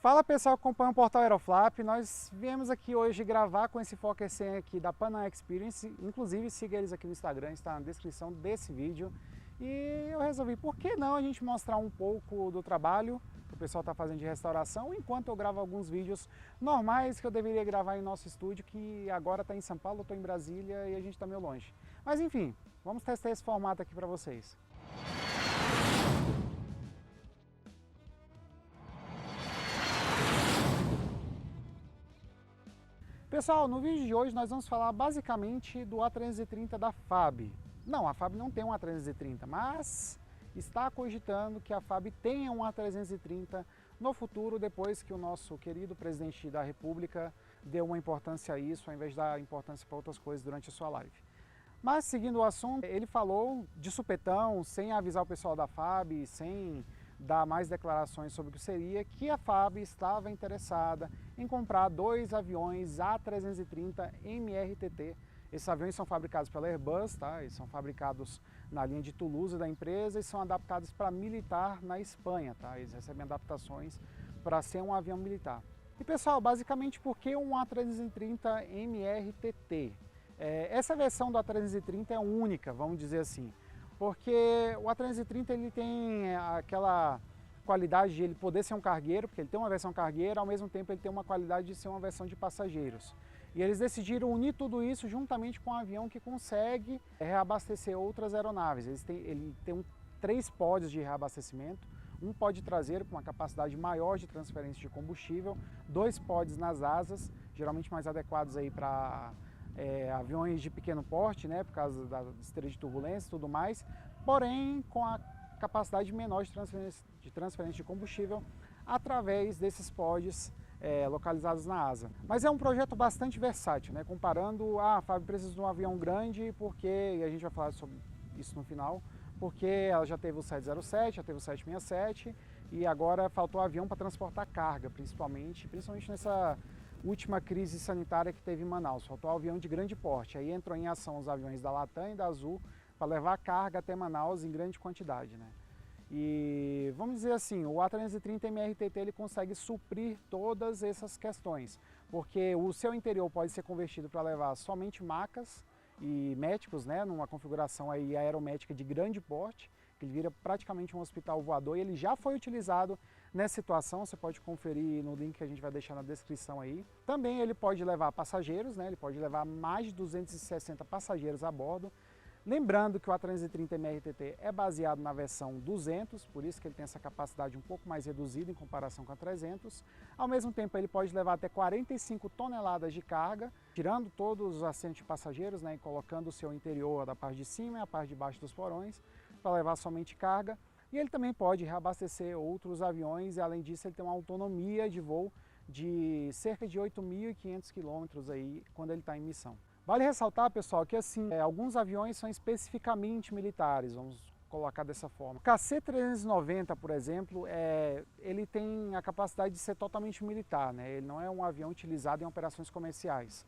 Fala pessoal que acompanha o Portal Aeroflap, nós viemos aqui hoje gravar com esse Fokker 100 aqui da Pan Am Experience, inclusive siga eles aqui no Instagram, está na descrição desse vídeo. E eu resolvi, por que não a gente mostrar um pouco do trabalho que o pessoal está fazendo de restauração, enquanto eu gravo alguns vídeos normais que eu deveria gravar em nosso estúdio, que agora está em São Paulo, eu estou em Brasília e a gente está meio longe. Mas enfim, vamos testar esse formato aqui para vocês. Pessoal, no vídeo de hoje nós vamos falar basicamente do A330 da FAB. Não, a FAB não tem um A330, mas está cogitando que a FAB tenha um A330 no futuro, depois que o nosso querido presidente da República deu uma importância a isso, ao invés de dar importância para outras coisas durante a sua live. Mas seguindo o assunto, ele falou de supetão, sem avisar o pessoal da FAB, sem dar mais declarações sobre o que seria, que a FAB estava interessada em comprar dois aviões A330 MRTT. Esses aviões são fabricados pela Airbus, tá? Eles são fabricados na linha de Toulouse da empresa e são adaptados para militar na Espanha, tá? Eles recebem adaptações para ser um avião militar. E pessoal, basicamente por que um A330 MRTT? Essa versão do A330 é única, vamos dizer assim, porque o A330 ele tem aquela qualidade de ele poder ser um cargueiro, porque ele tem uma versão cargueira, ao mesmo tempo ele tem uma qualidade de ser uma versão de passageiros. E eles decidiram unir tudo isso juntamente com um avião que consegue reabastecer outras aeronaves. Ele tem 3 pods de reabastecimento, um pod traseiro com uma capacidade maior de transferência de combustível, 2 pods nas asas, geralmente mais adequados aí para aviões de pequeno porte, né, por causa da esteira de turbulência e tudo mais, porém com a capacidade menor de transferência de combustível através desses pods localizados na asa. Mas é um projeto bastante versátil, né, comparando, a FAB precisa de um avião grande porque, e a gente vai falar sobre isso no final, porque ela já teve o 707, já teve o 767 e agora faltou avião para transportar carga, principalmente nessa última crise sanitária que teve em Manaus. Faltou um avião de grande porte, aí entrou em ação os aviões da Latam e da Azul para levar carga até Manaus em grande quantidade, né? E vamos dizer assim, o A330 MRTT ele consegue suprir todas essas questões, porque o seu interior pode ser convertido para levar somente macas e médicos, né, numa configuração aí aeromédica de grande porte, que ele vira praticamente um hospital voador, e ele já foi utilizado nessa situação, você pode conferir no link que a gente vai deixar na descrição aí. Também ele pode levar passageiros, né, ele pode levar mais de 260 passageiros a bordo. Lembrando que o A330 MRTT é baseado na versão 200, por isso que ele tem essa capacidade um pouco mais reduzida em comparação com a 300. Ao mesmo tempo, ele pode levar até 45 toneladas de carga, tirando todos os assentos de passageiros, né, e colocando o seu interior da parte de cima e a parte de baixo dos porões, para levar somente carga. E ele também pode reabastecer outros aviões e, além disso, ele tem uma autonomia de voo de cerca de 8.500 quilômetros aí quando ele está em missão. Vale ressaltar, pessoal, que assim, alguns aviões são especificamente militares, vamos colocar dessa forma. O KC-390, por exemplo, ele tem a capacidade de ser totalmente militar, né? Ele não é um avião utilizado em operações comerciais.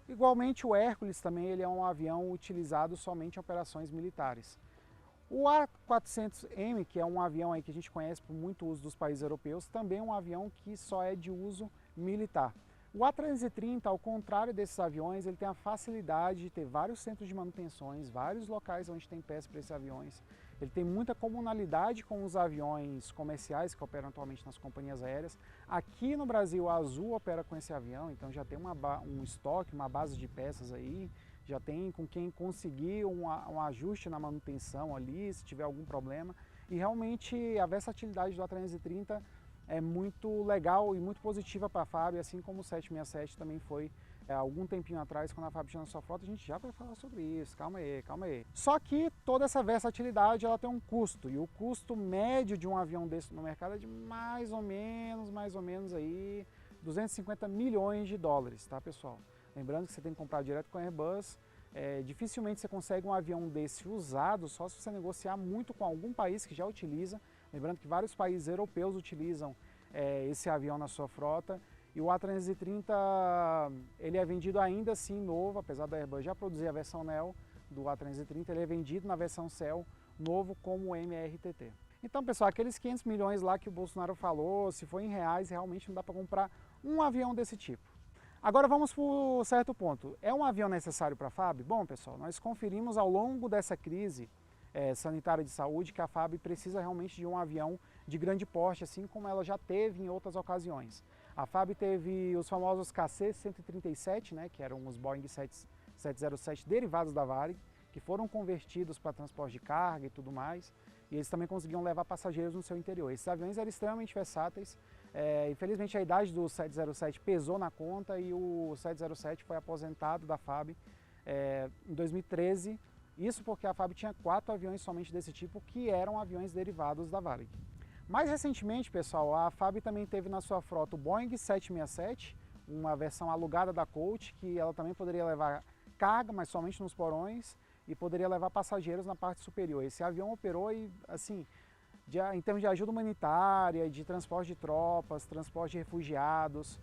Igualmente, o Hércules também ele é um avião utilizado somente em operações militares. O A400M, que é um avião aí que a gente conhece por muito uso dos países europeus, também é um avião que só é de uso militar. O A330, ao contrário desses aviões, ele tem a facilidade de ter vários centros de manutenções, vários locais onde tem peças para esses aviões. Ele tem muita comunalidade com os aviões comerciais que operam atualmente nas companhias aéreas. Aqui no Brasil, a Azul opera com esse avião, então já tem um estoque, uma base de peças aí, já tem com quem conseguir um ajuste na manutenção ali, se tiver algum problema. E realmente a versatilidade do A330 é muito legal e muito positiva para a FAB, assim como o 767 também foi algum tempinho atrás, quando a FAB tinha na sua frota. A gente já vai falar sobre isso, calma aí, calma aí. Só que toda essa versatilidade ela tem um custo, e o custo médio de um avião desse no mercado é de mais ou menos aí 250 milhões de dólares, tá, pessoal? Lembrando que você tem que comprar direto com a Airbus. Dificilmente você consegue um avião desse usado, só se você negociar muito com algum país que já utiliza. Lembrando que vários países europeus utilizam esse avião na sua frota. E o A330 ele é vendido ainda assim novo, apesar da Airbus já produzir a versão Neo do A330, ele é vendido na versão Cell novo como MRTT. Então, pessoal, aqueles 500 milhões lá que o Bolsonaro falou, se for em reais, realmente não dá para comprar um avião desse tipo. Agora vamos para um certo ponto. É um avião necessário para a FAB? Bom, pessoal, nós conferimos ao longo dessa crise sanitária de saúde que a FAB precisa realmente de um avião de grande porte, assim como ela já teve em outras ocasiões. A FAB teve os famosos KC-137, né, que eram os Boeing 707 derivados da Varig, que foram convertidos para transporte de carga e tudo mais, e eles também conseguiam levar passageiros no seu interior. Esses aviões eram extremamente versáteis. Infelizmente a idade do 707 pesou na conta e o 707 foi aposentado da FAB em 2013, isso porque a FAB tinha 4 aviões somente desse tipo, que eram aviões derivados da Varig. Mais recentemente, pessoal, a FAB também teve na sua frota o Boeing 767, uma versão alugada da Coach, que ela também poderia levar carga, mas somente nos porões, e poderia levar passageiros na parte superior. Esse avião operou e, assim, em termos de ajuda humanitária, de transporte de tropas, transporte de refugiados,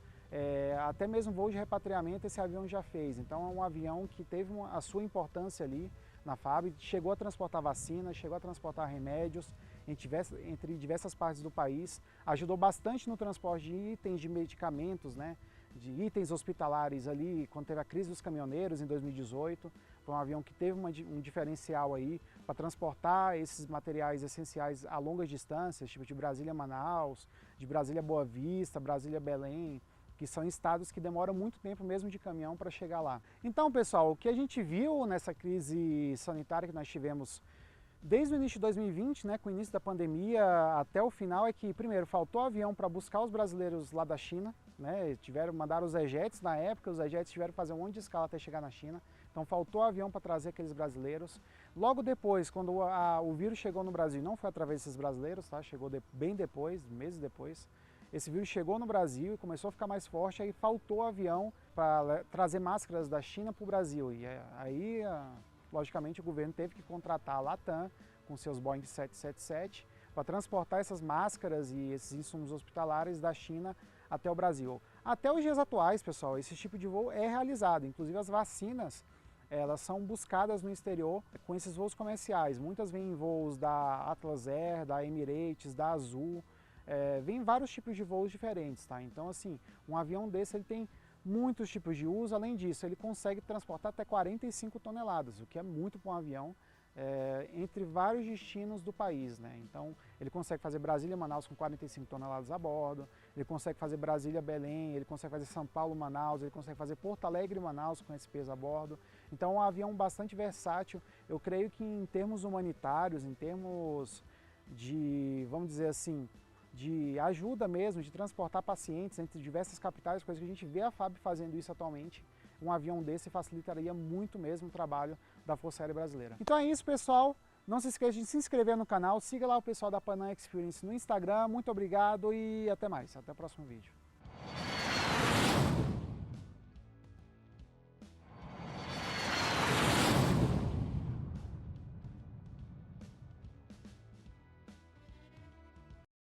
até mesmo voo de repatriamento esse avião já fez. Então é um avião que teve a sua importância ali na FAB, chegou a transportar vacinas, chegou a transportar remédios entre diversas partes do país, ajudou bastante no transporte de itens de medicamentos, né, de itens hospitalares ali, quando teve a crise dos caminhoneiros em 2018, foi um avião que teve um diferencial aí para transportar esses materiais essenciais a longas distâncias, tipo de Brasília a Manaus, de Brasília a Boa Vista, Brasília a Belém, que são estados que demoram muito tempo mesmo de caminhão para chegar lá. Então, pessoal, o que a gente viu nessa crise sanitária que nós tivemos desde o início de 2020, né, com o início da pandemia até o final, é que, primeiro, faltou avião para buscar os brasileiros lá da China, né, mandaram os E-Jets na época, os E-Jets tiveram que fazer um monte de escala até chegar na China, então faltou avião para trazer aqueles brasileiros. Logo depois, quando o vírus chegou no Brasil, não foi através desses brasileiros, tá, chegou bem depois, meses depois, esse vírus chegou no Brasil e começou a ficar mais forte, aí faltou avião para trazer máscaras da China para o Brasil, e aí logicamente o governo teve que contratar a Latam com seus Boeing 777 para transportar essas máscaras e esses insumos hospitalares da China até o Brasil. Até os dias atuais, pessoal, esse tipo de voo é realizado, inclusive as vacinas, elas são buscadas no exterior com esses voos comerciais. Muitas vêm em voos da Atlas Air, da Emirates, da Azul, vem vários tipos de voos diferentes, tá? Então, assim, um avião desse ele tem muitos tipos de uso, além disso, ele consegue transportar até 45 toneladas, o que é muito para um avião, entre vários destinos do país, né? Então, ele consegue fazer Brasília-Manaus com 45 toneladas a bordo, ele consegue fazer Brasília-Belém, ele consegue fazer São Paulo-Manaus, ele consegue fazer Porto Alegre-Manaus com esse peso a bordo. Então, é um avião bastante versátil. Eu creio que em termos humanitários, em termos de, vamos dizer assim, de ajuda mesmo, de transportar pacientes entre diversas capitais, coisa que a gente vê a FAB fazendo isso atualmente, um avião desse facilitaria muito mesmo o trabalho da Força Aérea Brasileira. Então é isso, pessoal. Não se esqueça de se inscrever no canal, siga lá o pessoal da Panam Experience no Instagram. Muito obrigado e até mais. Até o próximo vídeo.